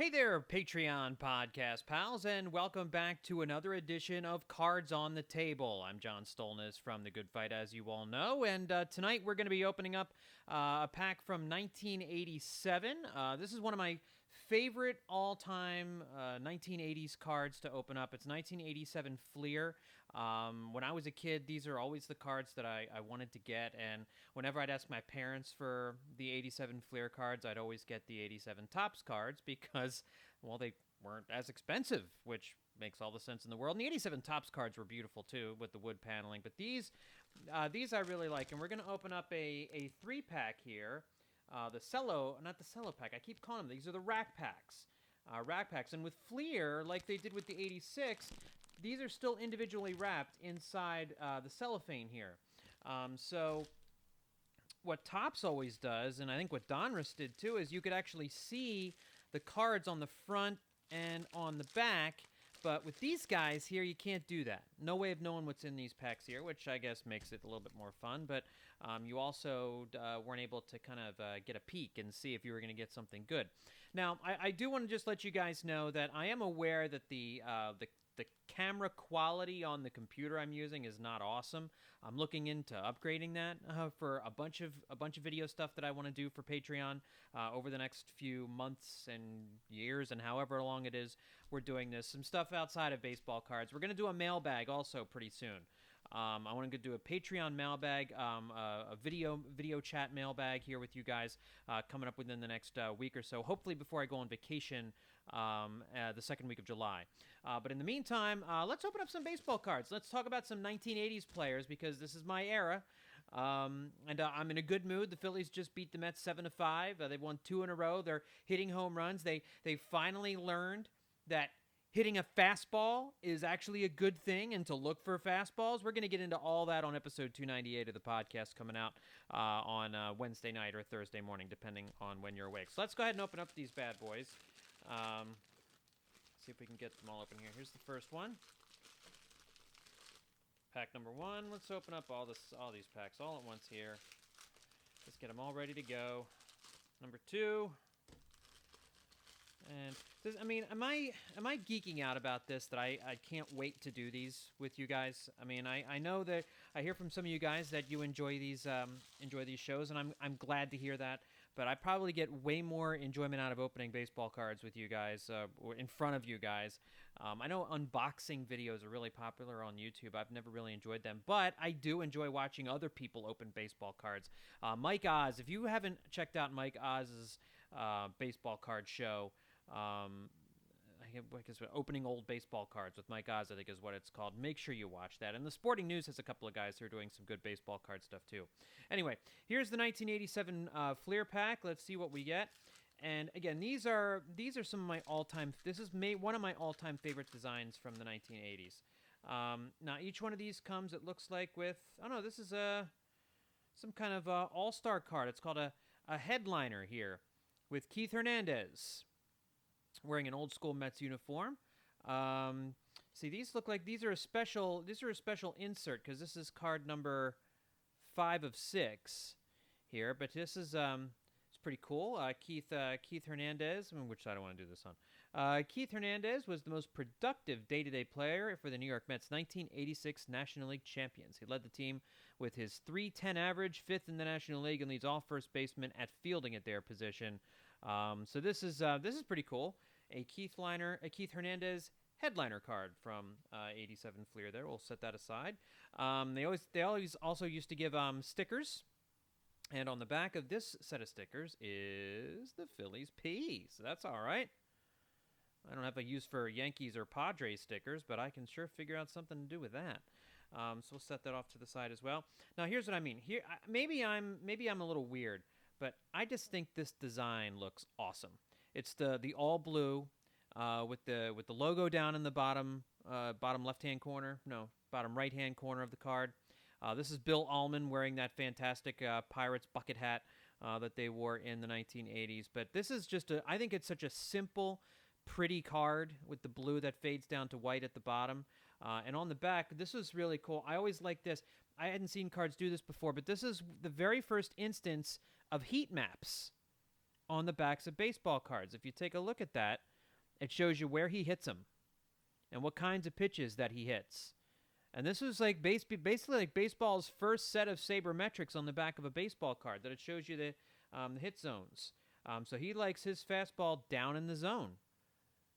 Hey there, Patreon podcast pals, and welcome back to another edition of Cards on the Table. I'm John Stolnis from The Good Fight, as you all know, and tonight we're going to be opening up a pack from 1987. This is one of my favorite all-time 1980s cards to open up. It's 1987 Fleer. When I was a kid, these are always the cards that I wanted to get, and whenever I'd ask my parents for the 87 Fleer cards, I'd always get the 87 Topps cards because, well, they weren't as expensive, which makes all the sense in the world. And the 87 Topps cards were beautiful too with the wood paneling, but these I really like, and we're going to open up a 3-pack here. The cello, not the cello pack. I keep calling them. These are the rack packs. Rack packs. And with Fleer, like they did with the 86, these are still individually wrapped inside the cellophane here. So what Topps always does, and I think what Donruss did too, is you could actually see the cards on the front and on the back. But with these guys here, you can't do that. No way of knowing what's in these packs here, which I guess makes it a little bit more fun. But you also weren't able to kind of get a peek and see if you were going to get something good. Now, I do want to just let you guys know that I am aware that the camera quality on the computer I'm using is not awesome. I'm looking into upgrading that for a bunch of video stuff that I want to do for Patreon over the next few months and years, and however long it is we're doing this. Some stuff outside of baseball cards. We're going to do a mailbag also pretty soon. I want to do a Patreon mailbag, a video chat mailbag here with you guys coming up within the next week or so, hopefully before I go on vacation the second week of July. But in the meantime, let's open up some baseball cards. Let's talk about some 1980s players because this is my era. And I'm in a good mood. The Phillies just beat the Mets 7-5. They've won 2 in a row. They're hitting home runs. They finally learned that hitting a fastball is actually a good thing and to look for fastballs. We're going to get into all that on episode 298 of the podcast coming out on Wednesday night or Thursday morning, depending on when you're awake. So let's go ahead and open up these bad boys. See if we can get them all open here. Here's the first one. Pack number 1. Let's open up all these packs all at once here. Let's get them all ready to go. Number 2. And this, I mean, am I geeking out about this that I can't wait to do these with you guys? I mean, I know that I hear from some of you guys that you enjoy these shows, and I'm glad to hear that. But I probably get way more enjoyment out of opening baseball cards with you guys, or in front of you guys. I know unboxing videos are really popular on YouTube. I've never really enjoyed them, but I do enjoy watching other people open baseball cards. Mike Oz, if you haven't checked out Mike Oz's baseball card show, I guess opening old baseball cards with Mike Oz, I think is what it's called. Make sure you watch that. And the Sporting News has a couple of guys who are doing some good baseball card stuff too. Anyway, here's the 1987 Fleer pack. Let's see what we get. And again, these are some of my all-time. This is one of my all-time favorite designs from the 1980s. Now each one of these comes, it looks like, with this is some kind of all-star card. It's called a headliner here with Keith Hernandez wearing an old school Mets uniform. See, these look like these are a special insert because this is card number 5 of 6 here. But this is it's pretty cool. Keith Hernandez. Which side I want to do this on? Keith Hernandez was the most productive day-to-day player for the New York Mets 1986 National League champions. He led the team with his .310 average, 5th in the National League, and leads all first basemen at fielding at their position. So this is pretty cool. A Keith Hernandez headliner card from 87 Fleer there. We'll set that aside. They always also used to give stickers. And on the back of this set of stickers is the Phillies P. So that's all right. I don't have a use for Yankees or Padres stickers, but I can sure figure out something to do with that. So we'll set that off to the side as well. Now here's what I mean. Here, maybe I'm a little weird, but I just think this design looks awesome. It's the all blue with the logo down in the bottom left-hand corner. No, bottom right-hand corner of the card. This is Bill Allman wearing that fantastic Pirates bucket hat that they wore in the 1980s. But this is I think it's such a simple, pretty card with the blue that fades down to white at the bottom. And on the back, this is really cool. I always like this. I hadn't seen cards do this before, but this is the very first instance of heat maps on the backs of baseball cards. If you take a look at that, it shows you where he hits them and what kinds of pitches that he hits. And this was like basically like baseball's first set of sabermetrics on the back of a baseball card, that it shows you the hit zones. So he likes his fastball down in the zone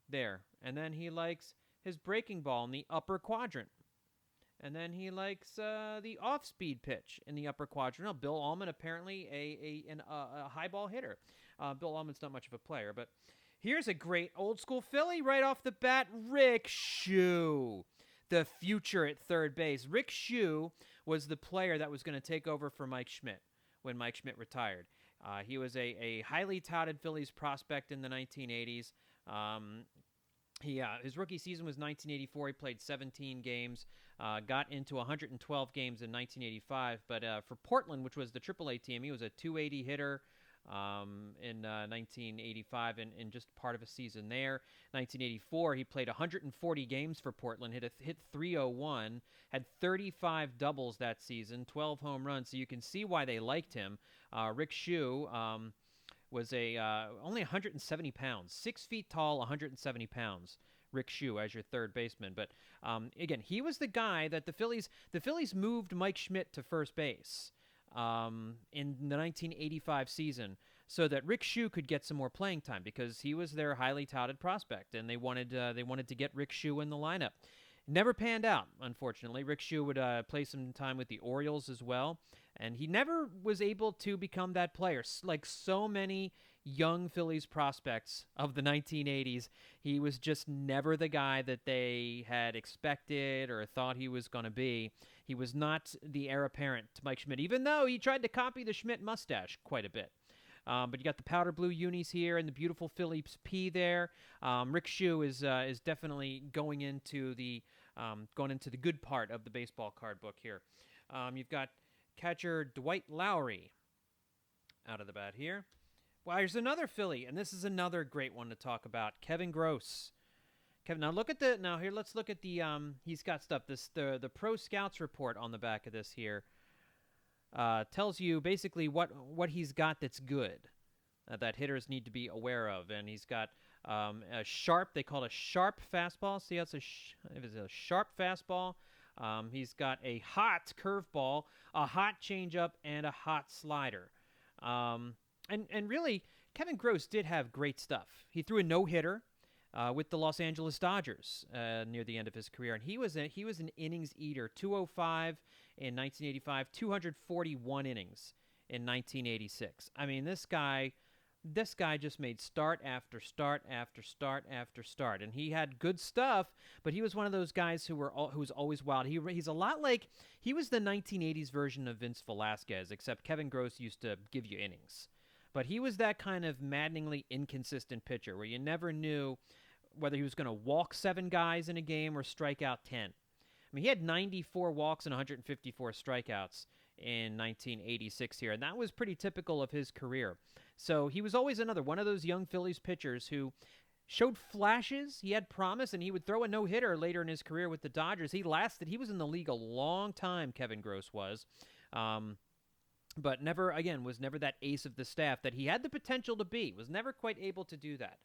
there. And then he likes his breaking ball in the upper quadrant. And then he likes the off-speed pitch in the upper quadrant. Now, Bill Allman, apparently a high ball hitter. Bill Allman's not much of a player, but here's a great old-school Philly right off the bat, Rick Shue, the future at third base. Rick Shue was the player that was going to take over for Mike Schmidt when Mike Schmidt retired. He was a highly touted Phillies prospect in the 1980s. His rookie season was 1984. He played 17 games, got into 112 games in 1985. But for Portland, which was the AAA team, he was a 280 hitter in 1985 and just part of a season there. 1984, he played 140 games for Portland, hit 301, had 35 doubles that season, 12 home runs. So you can see why they liked him. Rick Shue was only 170 pounds, 6 feet tall, 170 pounds. Rick Shue as your third baseman. But again, he was the guy that the Phillies moved Mike Schmidt to first base in the 1985 season so that Rick Shue could get some more playing time, because he was their highly touted prospect, and they wanted to get Rick Shue in the lineup. Never panned out, unfortunately. Rick Shue would play some time with the Orioles as well, and he never was able to become that player. Like so many young Phillies prospects of the 1980s, he was just never the guy that they had expected or thought he was going to be. He was not the heir apparent to Mike Schmidt, even though he tried to copy the Schmidt mustache quite a bit. But you got the powder blue unis here and the beautiful Phillips P there. Rick Shue is definitely going into the good part of the baseball card book here. You've got catcher Dwight Lowry out of the bat here. Well, here's another Philly, and this is another great one to talk about. Kevin Gross. Now let's look at the he's got stuff. The Pro Scouts report on the back of this here tells you basically what he's got that's good, that hitters need to be aware of. And he's got a sharp, they call it a sharp fastball. See, that's a sharp fastball. He's got a hot curveball, a hot changeup, and a hot slider. And really, Kevin Gross did have great stuff. He threw a no-hitter with the Los Angeles Dodgers near the end of his career, and he was an innings eater. 205 in 1985, 241 innings in 1986. I mean, this guy just made start after start after start after start, and he had good stuff. But he was one of those guys who was always wild. He's a lot like, he was the 1980s version of Vince Velasquez, except Kevin Gross used to give you innings. But he was that kind of maddeningly inconsistent pitcher where you never knew whether he was going to walk 7 guys in a game or strike out 10. I mean, he had 94 walks and 154 strikeouts in 1986 here, and that was pretty typical of his career. So he was always another one of those young Phillies pitchers who showed flashes. He had promise, and he would throw a no-hitter later in his career with the Dodgers. He was in the league a long time, Kevin Gross was. But was never that ace of the staff that he had the potential to be. Was never quite able to do that.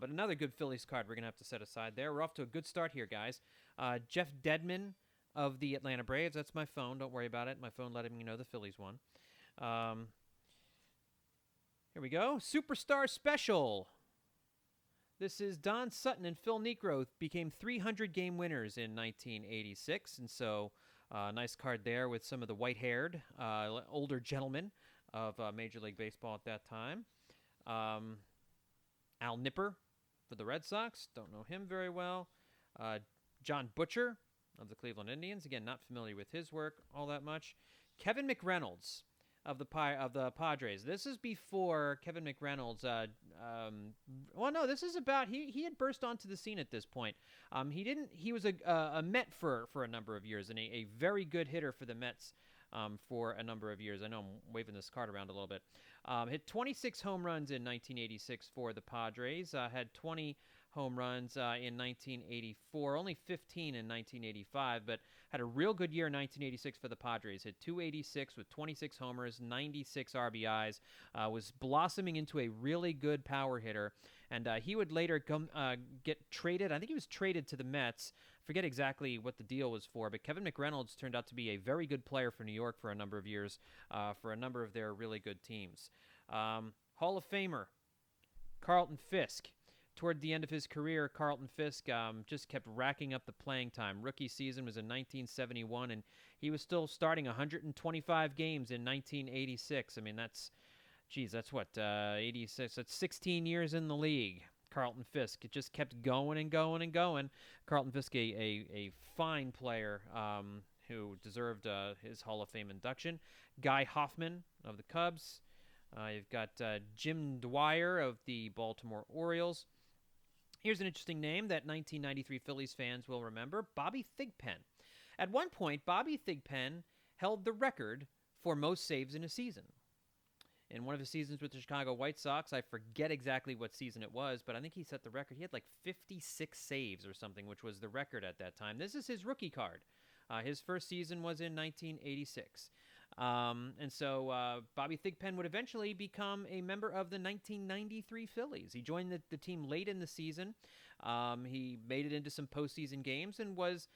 But another good Phillies card we're going to have to set aside there. We're off to a good start here, guys. Jeff Dedman of the Atlanta Braves. That's my phone. Don't worry about it. My phone letting me know the Phillies won. Here we go. Superstar Special. This is Don Sutton and Phil Niekro became 300-game winners in 1986. And so... nice card there with some of the white-haired older gentlemen of Major League Baseball at that time. Al Nipper for the Red Sox. Don't know him very well. John Butcher of the Cleveland Indians. Again, not familiar with his work all that much. Kevin McReynolds of the Padres. This is before Kevin McReynolds. This is about he had burst onto the scene at this point. He was a Met for a number of years, and a very good hitter for the Mets for a number of years. I know I'm waving this card around a little bit. Hit 26 home runs in 1986 for the Padres. Had 20 home runs in 1984, only 15 in 1985, but had a real good year in 1986 for the Padres. Hit 286 with 26 homers, 96 RBIs, was blossoming into a really good power hitter, and he would later get traded. I think he was traded to the Mets. Forget exactly what the deal was for, but Kevin McReynolds turned out to be a very good player for New York for a number of years, for a number of their really good teams. Hall of Famer Carlton Fisk. Toward the end of his career, Carlton Fisk just kept racking up the playing time. Rookie season was in 1971, and he was still starting 125 games in 1986. I mean, that's what, 86? That's 16 years in the league. Carlton Fisk. It just kept going and going and going. Carlton Fisk, a fine player who deserved his Hall of Fame induction. Guy Hoffman of the Cubs. You've got Jim Dwyer of the Baltimore Orioles. Here's an interesting name that 1993 Phillies fans will remember, Bobby Thigpen. At one point, Bobby Thigpen held the record for most saves in a season. In one of his seasons with the Chicago White Sox, I forget exactly what season it was, but I think he set the record. He had like 56 saves or something, which was the record at that time. This is his rookie card. His first season was in 1986. And so Bobby Thigpen would eventually become a member of the 1993 Phillies. He joined the team late in the season. He made it into some postseason games and was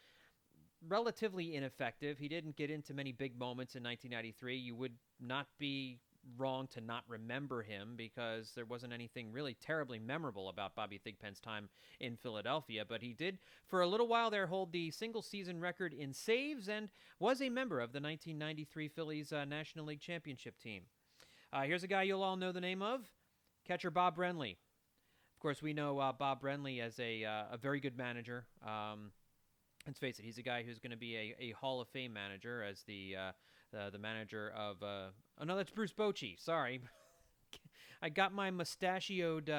relatively ineffective. He didn't get into many big moments in 1993. You would not be wrong to not remember him because there wasn't anything really terribly memorable about Bobby Thigpen's time in Philadelphia, but he did for a little while there hold the single season record in saves and was a member of the 1993 Phillies National League Championship team. Here's a guy you'll all know the name of, catcher Bob Brenly. Of course, we know Bob Brenly as a very good manager. Let's face it, he's a guy who's going to be a Hall of Fame manager as the manager of... oh, no, that's Bruce Bochy. Sorry. I got my mustachioed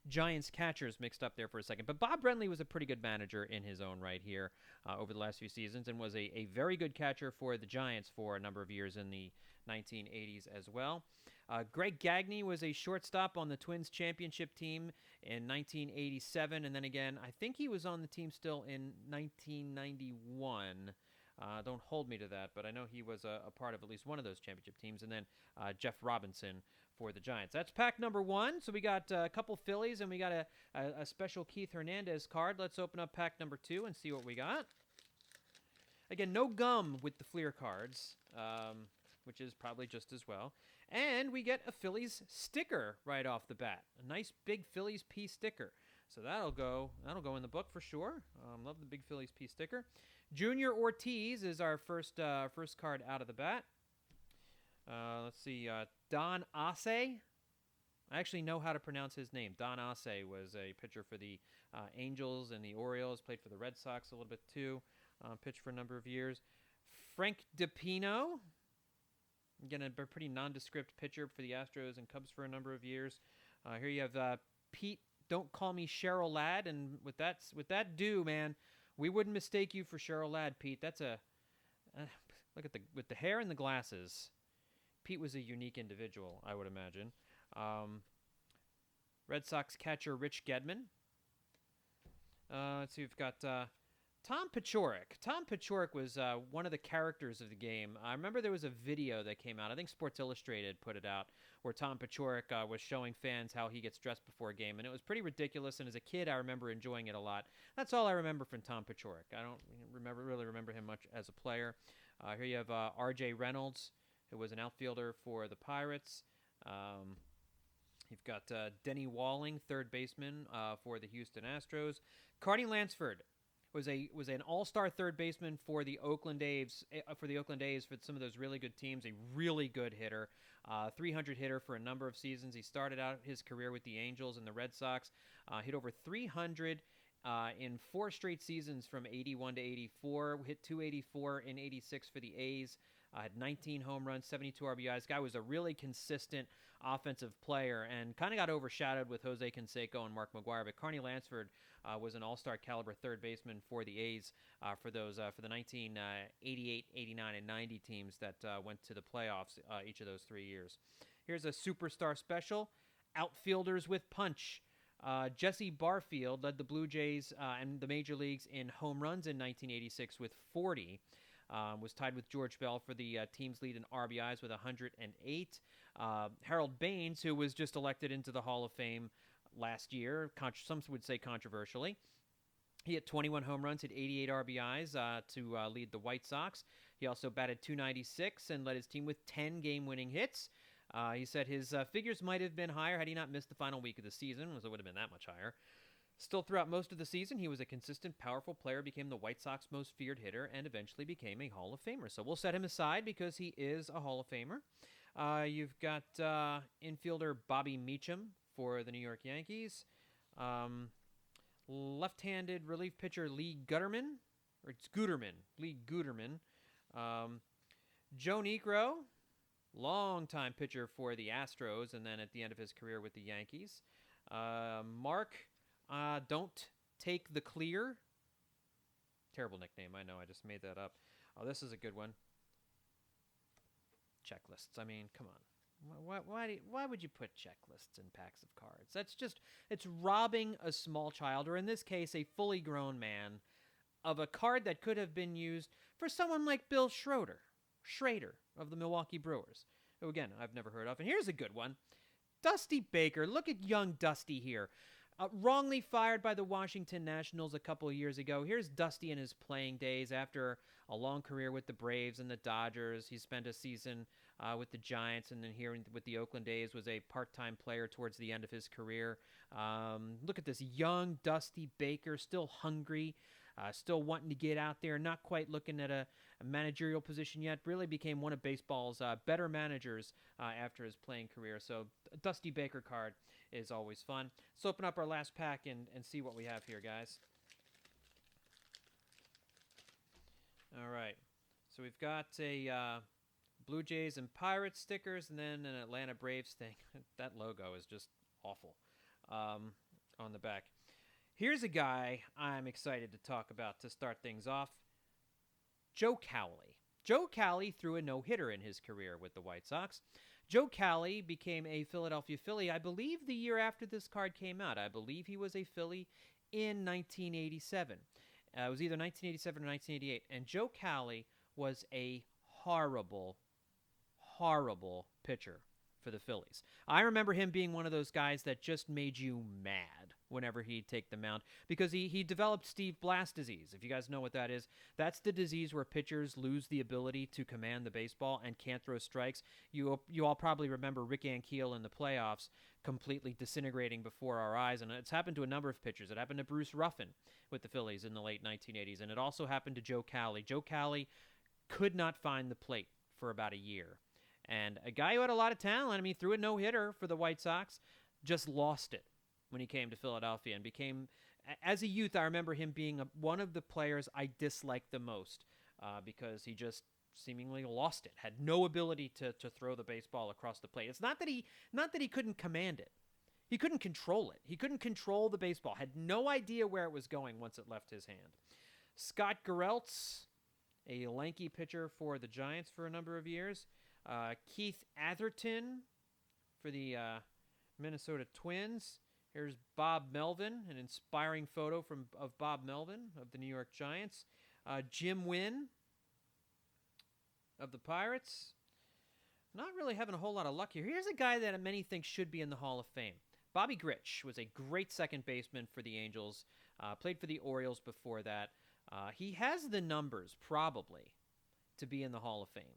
Giants catchers mixed up there for a second. But Bob Brenly was a pretty good manager in his own right here over the last few seasons and was a very good catcher for the Giants for a number of years in the 1980s as well. Greg Gagne was a shortstop on the Twins championship team in 1987. And then again, I think he was on the team still in 1991. Don't hold me to that, but I know he was a part of at least one of those championship teams. And then Jeff Robinson for the Giants. That's pack number one. So we got a couple Phillies, and we got a special Keith Hernandez card. Let's open up pack number two and see what we got. Again, no gum with the Fleer cards, which is probably just as well. And we get a Phillies sticker right off the bat. A nice big Phillies P sticker. So that'll go in the book for sure. Love the big Phillies P sticker. Junior Ortiz is our first card out of the bat. Let's see, Don Ace. I actually know how to pronounce his name. Don Ace was a pitcher for the Angels and the Orioles. Played for the Red Sox a little bit too. Pitched for a number of years. Frank DiPino. Again, a pretty nondescript pitcher for the Astros and Cubs for a number of years. Here you have Pete. Don't call me Cheryl Ladd. And with that due, man, we wouldn't mistake you for Cheryl Ladd, Pete. That's look at with the hair and the glasses. Pete was a unique individual, I would imagine. Red Sox catcher Rich Gedman. Let's see, we've got Tom Paciorek. Tom Paciorek was one of the characters of the game. I remember there was a video that came out. I think Sports Illustrated put it out, where Tom Paciorek was showing fans how he gets dressed before a game, and it was pretty ridiculous. And as a kid, I remember enjoying it a lot. That's all I remember from Tom Paciorek. I don't really remember him much as a player. Here you have R.J. Reynolds, who was an outfielder for the Pirates. You've got Denny Walling, third baseman for the Houston Astros. Carney Lansford was an all-star third baseman for the Oakland A's for some of those really good teams. A really good hitter, 300 hitter for a number of seasons. He started out his career with the Angels and the Red Sox. Hit over 300 in 4 straight seasons from 81 to 84. Hit 284 in 86 for the A's. Had 19 home runs, 72 RBIs. Guy was a really consistent offensive player and kind of got overshadowed with Jose Canseco and Mark McGwire. But Carney Lansford was an all-star caliber third baseman for the A's for the 1988, 89, and 90 teams that went to the playoffs each of those 3 years. Here's a superstar special. Outfielders with punch. Jesse Barfield led the Blue Jays and the major leagues in home runs in 1986 with 40. Was tied with George Bell for the team's lead in RBIs with 108. Harold Baines, who was just elected into the Hall of Fame last year, some would say controversially. He hit 21 home runs, hit 88 RBIs to lead the White Sox. He also batted .296 and led his team with 10 game-winning hits. He said his figures might have been higher had he not missed the final week of the season, so it would have been that much higher. Still, throughout most of the season, he was a consistent, powerful player, became the White Sox most feared hitter, and eventually became a Hall of Famer. So we'll set him aside because he is a Hall of Famer. You've got infielder Bobby Meacham for the New York Yankees. Left-handed relief pitcher Lee Guterman. Joe Niekro, longtime pitcher for the Astros, and then at the end of his career with the Yankees. Mark Don't Take the Clear. Terrible nickname, I know, I just made that up. Oh, this is a good one. Checklists, I mean, come on. Why would you put checklists in packs of cards? It's robbing a small child, or in this case, a fully grown man, of a card that could have been used for someone like Bill Schrader of the Milwaukee Brewers, who, again, I've never heard of. And here's a good one. Dusty Baker. Look at young Dusty here. Wrongly fired by the Washington Nationals a couple of years ago. Here's Dusty in his playing days after a long career with the Braves and the Dodgers. He spent a season with the Giants, and then here with the Oakland A's was a part-time player towards the end of his career. Look at this young Dusty Baker, still hungry, still wanting to get out there, not quite looking at a managerial position yet. Really became one of baseball's better managers after his playing career. So a Dusty Baker card is always fun. Let's open up our last pack and see what we have here, guys. All right. So we've got a Blue Jays and Pirates stickers, and then an Atlanta Braves thing. That logo is just awful on the back. Here's a guy I'm excited to talk about to start things off. Joe Cowley. Joe Cowley threw a no-hitter in his career with the White Sox. Joe Cowley became a Philadelphia Philly, I believe, the year after this card came out. I believe he was a Philly in 1987. It was either 1987 or 1988. And Joe Cowley was a horrible pitcher for the Phillies. I remember him being one of those guys that just made you mad whenever he'd take the mound, because he developed Steve Blass disease. If you guys know what that is, that's the disease where pitchers lose the ability to command the baseball and can't throw strikes. You all probably remember Rick Ankiel in the playoffs completely disintegrating before our eyes, and it's happened to a number of pitchers. It happened to Bruce Ruffin with the Phillies in the late 1980s, and it also happened to Joe Cowley. Joe Cowley could not find the plate for about a year. And a guy who had a lot of talent, I mean, threw a no-hitter for the White Sox, just lost it when he came to Philadelphia and became, as a youth, I remember him being one of the players I disliked the most because he just seemingly lost it, had no ability to throw the baseball across the plate. It's not that he couldn't command it. He couldn't control it. He couldn't control the baseball, had no idea where it was going once it left his hand. Scott Gereltz, a lanky pitcher for the Giants for a number of years. Keith Atherton for the Minnesota Twins. Here's Bob Melvin, an inspiring photo of Bob Melvin of the New York Giants. Jim Wynn of the Pirates. Not really having a whole lot of luck here. Here's a guy that many think should be in the Hall of Fame. Bobby Grich was a great second baseman for the Angels. Played for the Orioles before that. He has the numbers, probably, to be in the Hall of Fame.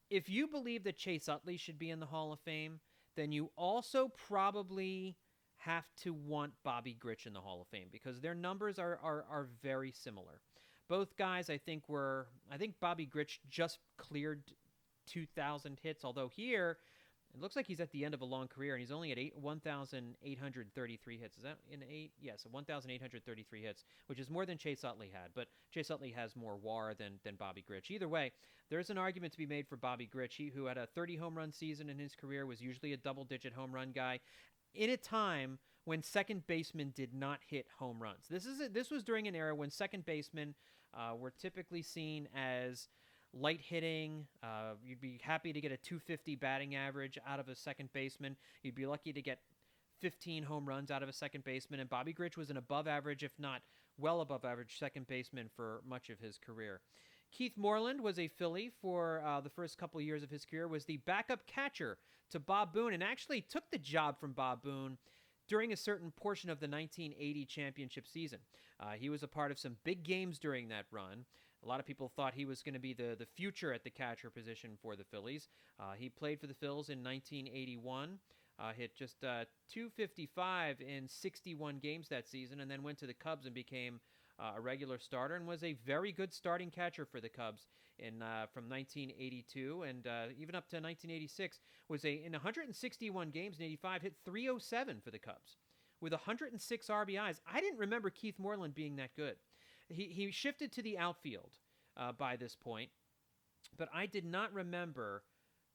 If you believe that Chase Utley should be in the Hall of Fame, then you also probably have to want Bobby Grich in the Hall of Fame because their numbers are very similar. Both guys, I think Bobby Grich just cleared 2,000 hits, although here it looks like he's at the end of a long career, and he's only at 1,833 hits. Is that in 8? Yes, 1,833 hits, which is more than Chase Utley had. But Chase Utley has more WAR than Bobby Grich. Either way, there's an argument to be made for Bobby Grich, who had a 30-home run season in his career, was usually a double-digit home run guy, in a time when second basemen did not hit home runs. This was during an era when second basemen were typically seen as light hitting. You'd be happy to get a 250 batting average out of a second baseman. You'd be lucky to get 15 home runs out of a second baseman. And Bobby Grich was an above average, if not well above average, second baseman for much of his career. Keith Moreland was a Philly for the first couple years of his career, was the backup catcher to Bob Boone, and actually took the job from Bob Boone during a certain portion of the 1980 championship season. He was a part of some big games during that run. A lot of people thought he was going to be the future at the catcher position for the Phillies. He played for the Phils in 1981, hit just 255 in 61 games that season, and then went to the Cubs and became a regular starter, and was a very good starting catcher for the Cubs from 1982 and even up to 1986. Was in 161 games in 85, hit 307 for the Cubs with 106 RBIs. I didn't remember Keith Moreland being that good. He shifted to the outfield by this point, but I did not remember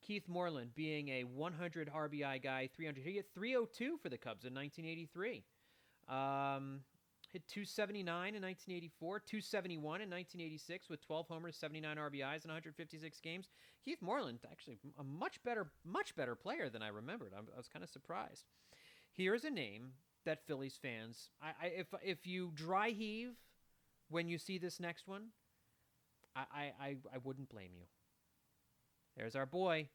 Keith Moreland being a 100 RBI guy, 300. He hit 302 for the Cubs in 1983. Hit 279 in 1984, 271 in 1986 with 12 homers, 79 RBIs in 156 games. Keith Moreland, actually a much better player than I remembered. I was kind of surprised. Here's a name that Phillies fans, if you dry heave when you see this next one, I wouldn't blame you. There's our boy,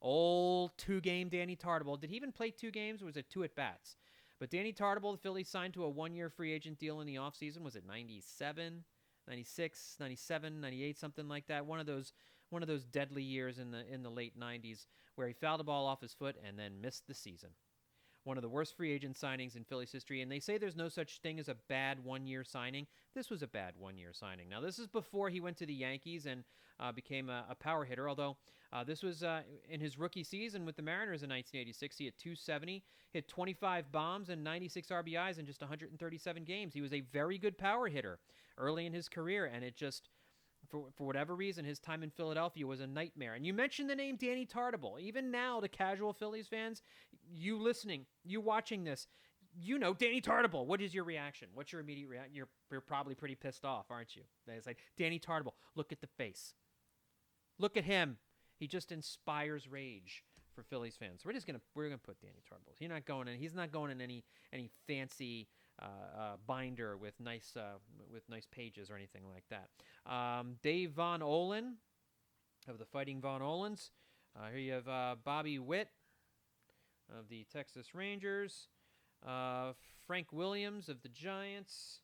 old two-game Danny Tartabull. Did he even play 2 games, or was it 2 at-bats? But Danny Tartabull, the Phillies signed to a 1-year free agent deal in the offseason. Was it 97, 96, 97, 98, something like that? One of those deadly years in the late 90s where he fouled the ball off his foot and then missed the season. One of the worst free agent signings in Phillies history, and they say there's no such thing as a bad 1-year signing. This was a bad 1-year signing. Now, this is before he went to the Yankees and became a power hitter, although this was in his rookie season with the Mariners in 1986. He hit 270, hit 25 bombs and 96 RBIs in just 137 games. He was a very good power hitter early in his career, and it just, for whatever reason, his time in Philadelphia was a nightmare. And you mentioned the name Danny Tartabull. Even now, the casual Phillies fans, you listening, you watching this, you know Danny Tartabull. What is your reaction? What's your immediate reaction? You're probably pretty pissed off, aren't you? It's like, Danny Tartabull, look at the face. Look at him. He just inspires rage for Phillies fans. We're gonna put Danny Tartabull. He's not going in any fancy binder with nice pages or anything like that. Dave Von Olen of the Fighting Von Olens. Here you have Bobby Witt of the Texas Rangers. Frank Williams of the Giants.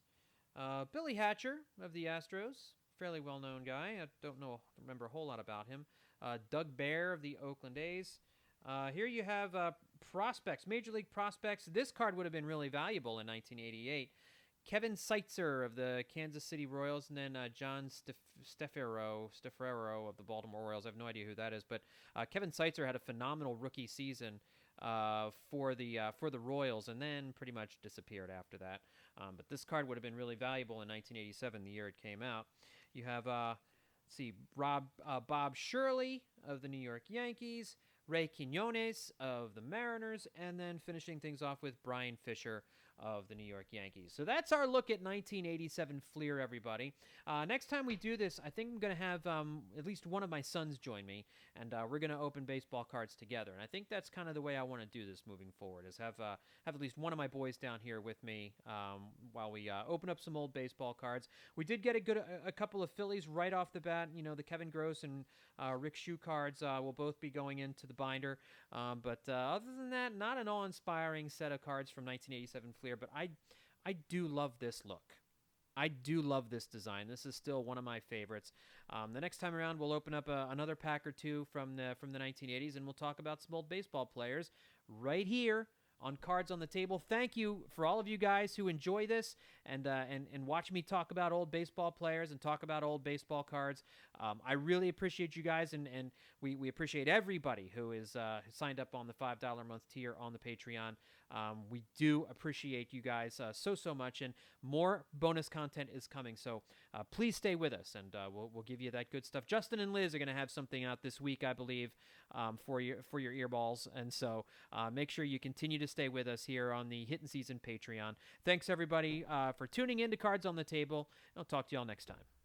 Billy Hatcher of the Astros. Fairly well-known guy. I remember a whole lot about him. Doug Bear of the Oakland A's. Here you have prospects, Major League prospects. This card would have been really valuable in 1988. Kevin Seitzer of the Kansas City Royals, and then John Stefero of the Baltimore Orioles. I have no idea who that is, but Kevin Seitzer had a phenomenal rookie season for the Royals, and then pretty much disappeared after that. But this card would have been really valuable in 1987, the year it came out. You have Bob Shirley of the New York Yankees, Ray Quinones of the Mariners, and then finishing things off with Brian Fisher of the New York Yankees. So that's our look at 1987 Fleer, everybody. Next time we do this, I think I'm going to have at least one of my sons join me, and we're going to open baseball cards together. And I think that's kind of the way I want to do this moving forward, is have at least one of my boys down here with me while we open up some old baseball cards. We did get a couple of Phillies right off the bat. You know, the Kevin Gross and Rick Shue cards will both be going into the binder. But other than that, not an awe-inspiring set of cards from 1987 Fleer, but I do love this look. I do love this design. This is still one of my favorites. The next time around, we'll open up another pack or two from the 1980s, and we'll talk about some old baseball players right here on Cards on the Table. Thank you for all of you guys who enjoy this and watch me talk about old baseball players and talk about old baseball cards. I really appreciate you guys, and we appreciate everybody who is signed up on the $5 a month tier on the Patreon. We do appreciate you guys so much, and more bonus content is coming. So please stay with us, and we'll give you that good stuff. Justin and Liz are going to have something out this week, I believe, for your earballs, and so make sure you continue to stay with us here on the Hittin' Season Patreon. Thanks everybody for tuning in to Cards on the Table. I'll talk to y'all next time.